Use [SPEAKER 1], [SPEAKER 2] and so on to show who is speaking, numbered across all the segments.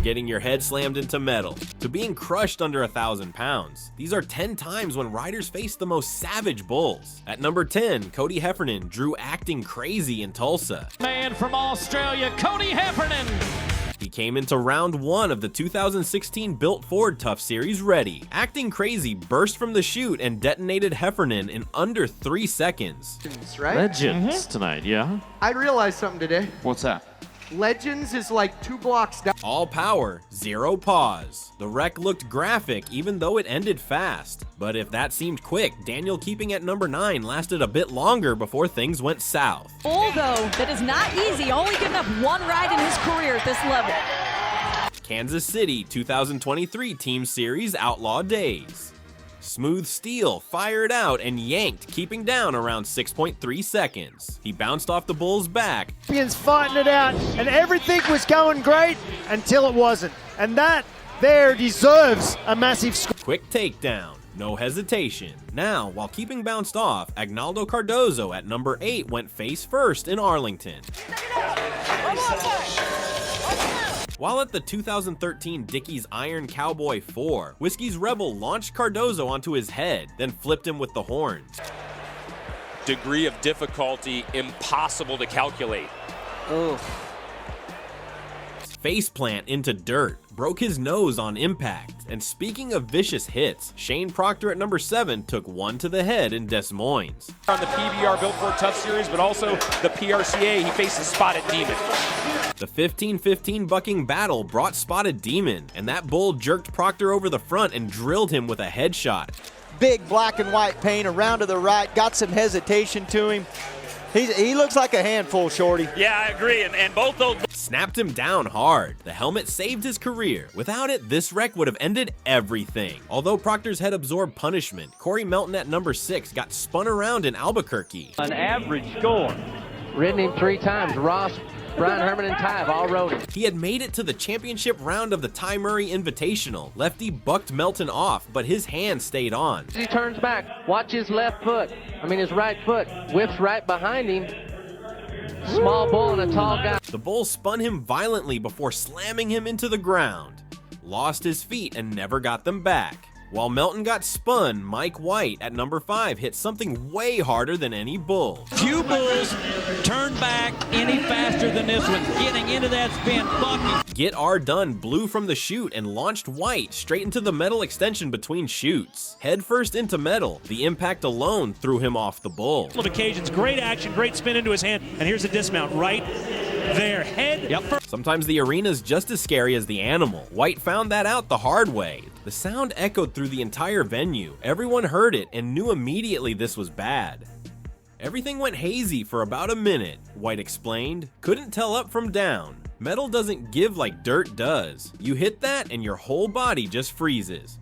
[SPEAKER 1] getting your head slammed into metal, to being crushed under 1,000 pounds. These are 10 times when riders face the most savage bulls. At number 10, Cody Heffernan drew acting crazy in Tulsa.
[SPEAKER 2] Man from Australia, Cody Heffernan.
[SPEAKER 1] He came into round 1 of the 2016 Built Ford Tough Series ready. Acting Crazy burst from the chute and detonated Heffernan in under 3 seconds.
[SPEAKER 3] Right?
[SPEAKER 2] Legends tonight, yeah.
[SPEAKER 3] I realized something today.
[SPEAKER 4] What's that?
[SPEAKER 3] Legends is like 2 blocks down.
[SPEAKER 1] All power, zero pause. The wreck looked graphic even though it ended fast. But if that seemed quick, Daniel keeping at number 9 lasted a bit longer before things went south.
[SPEAKER 5] Bull, though, that is not easy, only giving up 1 ride in his career at this level.
[SPEAKER 1] Kansas City 2023 Team Series Outlaw Days. Smooth Steel fired out and yanked, keeping down around 6.3 seconds. He bounced off the bull's back.
[SPEAKER 6] Champions fighting it out, and everything was going great until it wasn't. And that there deserves a massive score.
[SPEAKER 1] Quick takedown, no hesitation. Now, while keeping bounced off, Agnaldo Cardozo at number 8 went face first in Arlington. While at the 2013 Dickies Iron Cowboy 4, Whiskey's Rebel launched Cardozo onto his head, then flipped him with the horns.
[SPEAKER 7] Degree of difficulty impossible to calculate.
[SPEAKER 1] Faceplant into dirt, broke his nose on impact. And speaking of vicious hits, Shane Proctor at number 7 took one to the head in Des Moines.
[SPEAKER 7] On the PBR Built Ford Tough Series, but also the PRCA, he faces Spotted Demon.
[SPEAKER 1] The 15-15 bucking battle brought Spotted Demon, and that bull jerked Proctor over the front and drilled him with a headshot.
[SPEAKER 8] Big black and white paint around to the right, got some hesitation to him. He looks like a handful, Shorty.
[SPEAKER 7] Yeah, I agree, and both those...
[SPEAKER 1] Snapped him down hard. The helmet saved his career. Without it, this wreck would have ended everything. Although Proctor's head absorbed punishment, Corey Melton at number 6 got spun around in Albuquerque.
[SPEAKER 2] An average score.
[SPEAKER 9] Ridden him 3 times. Ross, Brian Herman, and Ty have all rode him.
[SPEAKER 1] He had made it to the championship round of the Ty Murray Invitational. Lefty bucked Melton off, but his hand stayed on.
[SPEAKER 9] As he turns back, watch his his right foot, whips right behind him. Small bull and a tall guy.
[SPEAKER 1] The bull spun him violently before slamming him into the ground. Lost his feet and never got them back. While Melton got spun, Mike White at number 5 hit something way harder than any bull.
[SPEAKER 2] Few bulls turn back any faster than this one. Getting into that spin, bucking.
[SPEAKER 1] Get R Done blew from the chute and launched White straight into the metal extension between chutes. Head first into metal, the impact alone threw him off the bull.
[SPEAKER 2] Of occasions, great action, great spin into his hand, and here's a dismount right there. Head first.
[SPEAKER 1] Sometimes the arena's just as scary as the animal. White found that out the hard way. The sound echoed through the entire venue. Everyone heard it and knew immediately this was bad. Everything went hazy for about a minute, White explained. Couldn't tell up from down. Metal doesn't give like dirt does. You hit that and your whole body just freezes.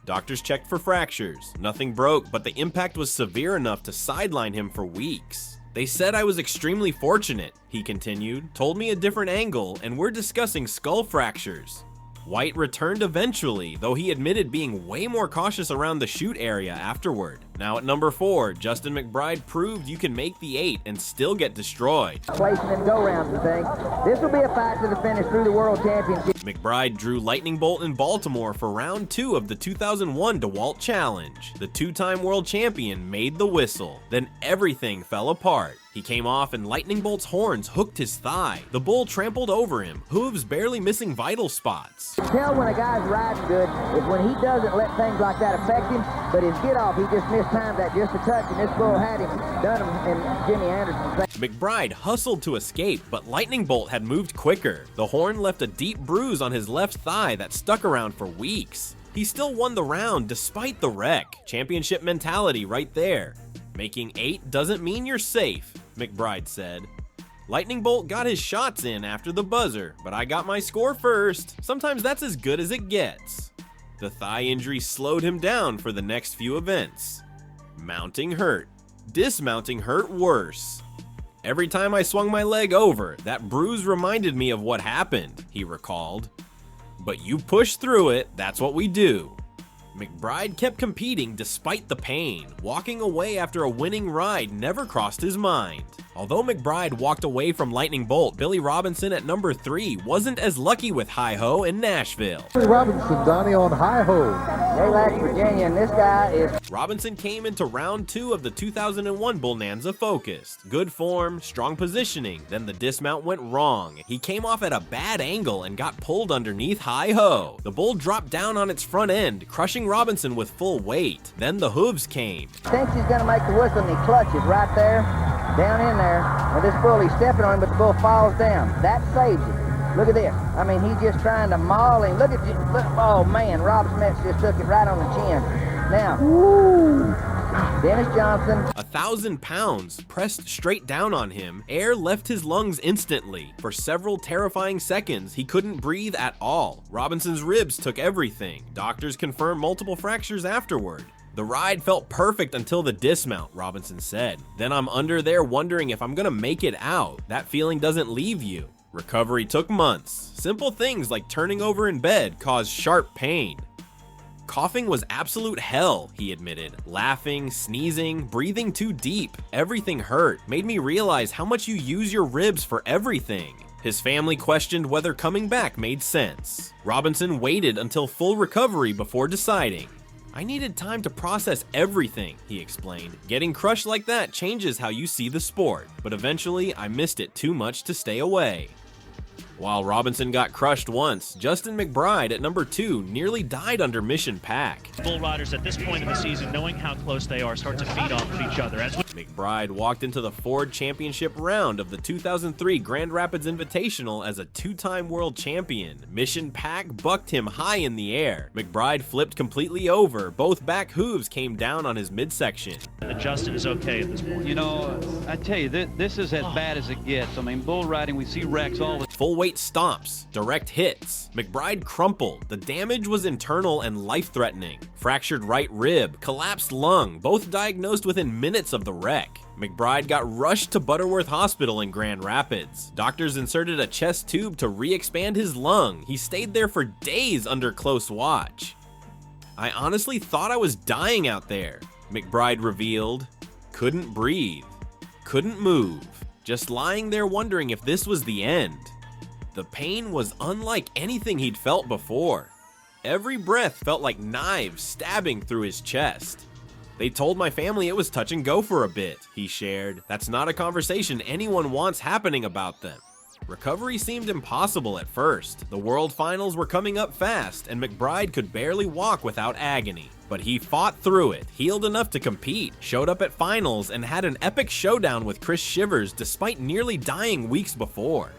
[SPEAKER 1] Doctors checked for fractures. Nothing broke, but the impact was severe enough to sideline him for weeks. They said I was extremely fortunate, he continued, told me a different angle, and we're discussing skull fractures. White returned eventually, though he admitted being way more cautious around the chute area afterward. Now at number 4, Justin McBride proved you can make the 8 and still get destroyed.
[SPEAKER 9] Placing in go-rounds and things. This will be a fight to the finish through the World Championship.
[SPEAKER 1] McBride drew Lightning Bolt in Baltimore for round 2 of the 2001 DeWalt Challenge. The 2-time world champion made the whistle. Then everything fell apart. He came off and Lightning Bolt's horns hooked his thigh. The bull trampled over him, hooves barely missing vital spots.
[SPEAKER 9] Tell when a guy's riding good is when he doesn't let things like that affect him, but his get off, he just mistimed that just a touch, and this bull had him, done him, and Jimmy Anderson.
[SPEAKER 1] McBride hustled to escape, but Lightning Bolt had moved quicker. The horn left a deep bruise on his left thigh that stuck around for weeks. He still won the round despite the wreck. Championship mentality right there. Making 8 doesn't mean you're safe, McBride said. Lightning Bolt got his shots in after the buzzer, but I got my score first. Sometimes that's as good as it gets. The thigh injury slowed him down for the next few events. Mounting hurt. Dismounting hurt worse. Every time I swung my leg over, that bruise reminded me of what happened, he recalled. But you push through it, that's what we do. McBride kept competing despite the pain. Walking away after a winning ride never crossed his mind. Although McBride walked away from Lightning Bolt, Billy Robinson at number 3 wasn't as lucky with Hi-Ho in Nashville.
[SPEAKER 4] Billy Robinson, Donnie, on Hi-Ho.
[SPEAKER 9] Jaylax, Virginia, and this guy is...
[SPEAKER 1] Robinson came into round 2 of the 2001 Bonanza focused. Good form, strong positioning, then the dismount went wrong. He came off at a bad angle and got pulled underneath Hi-Ho. The bull dropped down on its front end, crushing Robinson with full weight. Then the hooves came.
[SPEAKER 9] Thinks he's gonna make the whistle and he clutches right there, down in there. Now this bull, he's stepping on him, but the bull falls down. That saves it. Look at this. I mean, he's just trying to maul him. Look, oh man, Rob Smith just took it right on the chin. Now, Dennis Johnson.
[SPEAKER 1] 1,000 pounds pressed straight down on him. Air left his lungs instantly. For several terrifying seconds, he couldn't breathe at all. Robinson's ribs took everything. Doctors confirmed multiple fractures afterward. The ride felt perfect until the dismount, Robinson said. Then I'm under there wondering if I'm gonna make it out. That feeling doesn't leave you. Recovery took months. Simple things like turning over in bed caused sharp pain. Coughing was absolute hell, he admitted. Laughing, sneezing, breathing too deep. Everything hurt. Made me realize how much you use your ribs for everything. His family questioned whether coming back made sense. Robinson waited until full recovery before deciding. I needed time to process everything, he explained. Getting crushed like that changes how you see the sport, but eventually I missed it too much to stay away. While Robinson got crushed once, Justin McBride at number 2 nearly died under Mission Pack.
[SPEAKER 10] Bull riders at this point in the season, knowing how close they are, start to feed off of each other.
[SPEAKER 1] McBride walked into the Ford Championship round of the 2003 Grand Rapids Invitational as a 2-time world champion. Mission Pack bucked him high in the air. McBride flipped completely over. Both back hooves came down on his midsection.
[SPEAKER 10] Justin is okay at this point.
[SPEAKER 2] You know, I tell you, this is as bad as it gets. I mean, bull riding, we see wrecks all the time.
[SPEAKER 1] Full weight stomps, direct hits. McBride crumpled. The damage was internal and life-threatening. Fractured right rib, collapsed lung, both diagnosed within minutes of the wreck. McBride got rushed to Butterworth Hospital in Grand Rapids. Doctors inserted a chest tube to re-expand his lung. He stayed there for days under close watch. I honestly thought I was dying out there, McBride revealed. Couldn't breathe. Couldn't move. Just lying there wondering if this was the end. The pain was unlike anything he'd felt before. Every breath felt like knives stabbing through his chest. They told my family it was touch and go for a bit, he shared. That's not a conversation anyone wants happening about them. Recovery seemed impossible at first. The World Finals were coming up fast, and McBride could barely walk without agony. But he fought through it, healed enough to compete, showed up at finals, and had an epic showdown with Chris Shivers despite nearly dying weeks before.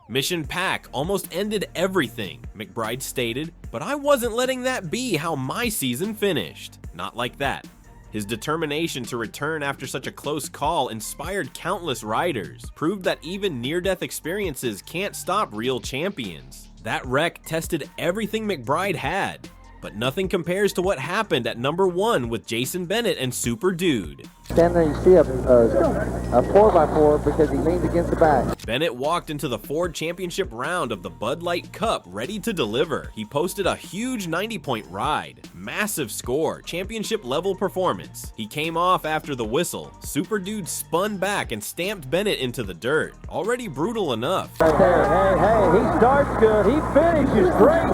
[SPEAKER 1] Mission Pack almost ended everything, McBride stated, but I wasn't letting that be how my season finished. Not like that. His determination to return after such a close call inspired countless riders, proved that even near-death experiences can't stop real champions. That wreck tested everything McBride had, but nothing compares to what happened at number 1 with Jason Bennett and Super Dude.
[SPEAKER 9] Stand there, you see a 4x4 because he leans against the back.
[SPEAKER 1] Bennett walked into the Ford Championship round of the Bud Light Cup ready to deliver. He posted a huge 90-point ride, massive score, championship level performance. He came off after the whistle. Super Dude spun back and stamped Bennett into the dirt. Already brutal enough.
[SPEAKER 9] Right there, hey, he starts good, he finishes great.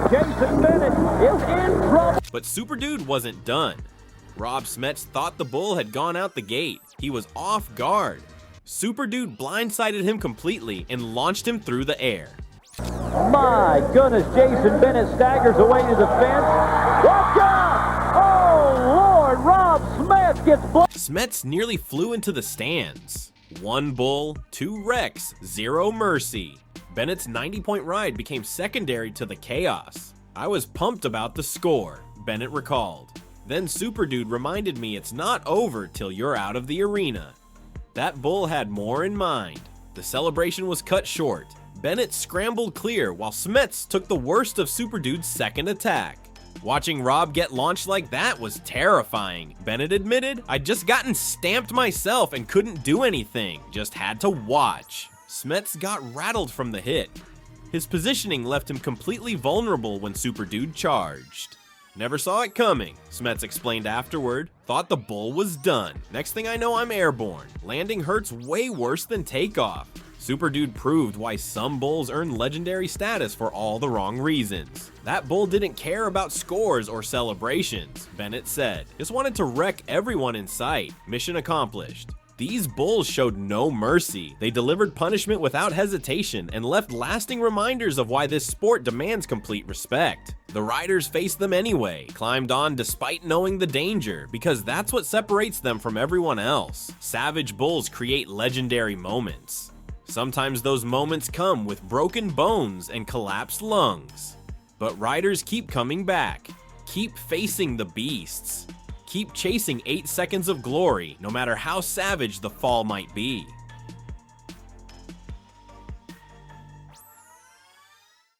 [SPEAKER 9] Jason Bennett is in trouble.
[SPEAKER 1] But Super Dude wasn't done. Rob Smets thought the bull had gone out the gate. He was off guard. Super Dude blindsided him completely and launched him through the air.
[SPEAKER 9] My goodness, Jason Bennett staggers away to the fence. Watch out! Oh, Lord, Rob Smets gets blown.
[SPEAKER 1] Smets nearly flew into the stands. 1 bull, 2 wrecks, 0 mercy. Bennett's 90-point ride became secondary to the chaos. I was pumped about the score, Bennett recalled. Then Super Dude reminded me it's not over till you're out of the arena. That bull had more in mind. The celebration was cut short. Bennett scrambled clear while Smets took the worst of Super Dude's second attack. Watching Rob get launched like that was terrifying. Bennett admitted, I'd just gotten stamped myself and couldn't do anything, just had to watch. Smets got rattled from the hit. His positioning left him completely vulnerable when Super Dude charged. Never saw it coming, Smets explained afterward. Thought the bull was done. Next thing I know, I'm airborne. Landing hurts way worse than takeoff. Super Dude proved why some bulls earn legendary status for all the wrong reasons. That bull didn't care about scores or celebrations, Bennett said. Just wanted to wreck everyone in sight. Mission accomplished. These bulls showed no mercy. They delivered punishment without hesitation and left lasting reminders of why this sport demands complete respect. The riders faced them anyway, climbed on despite knowing the danger, because that's what separates them from everyone else. Savage bulls create legendary moments. Sometimes those moments come with broken bones and collapsed lungs. But riders keep coming back. Keep facing the beasts. Keep chasing 8 seconds of glory, no matter how savage the fall might be.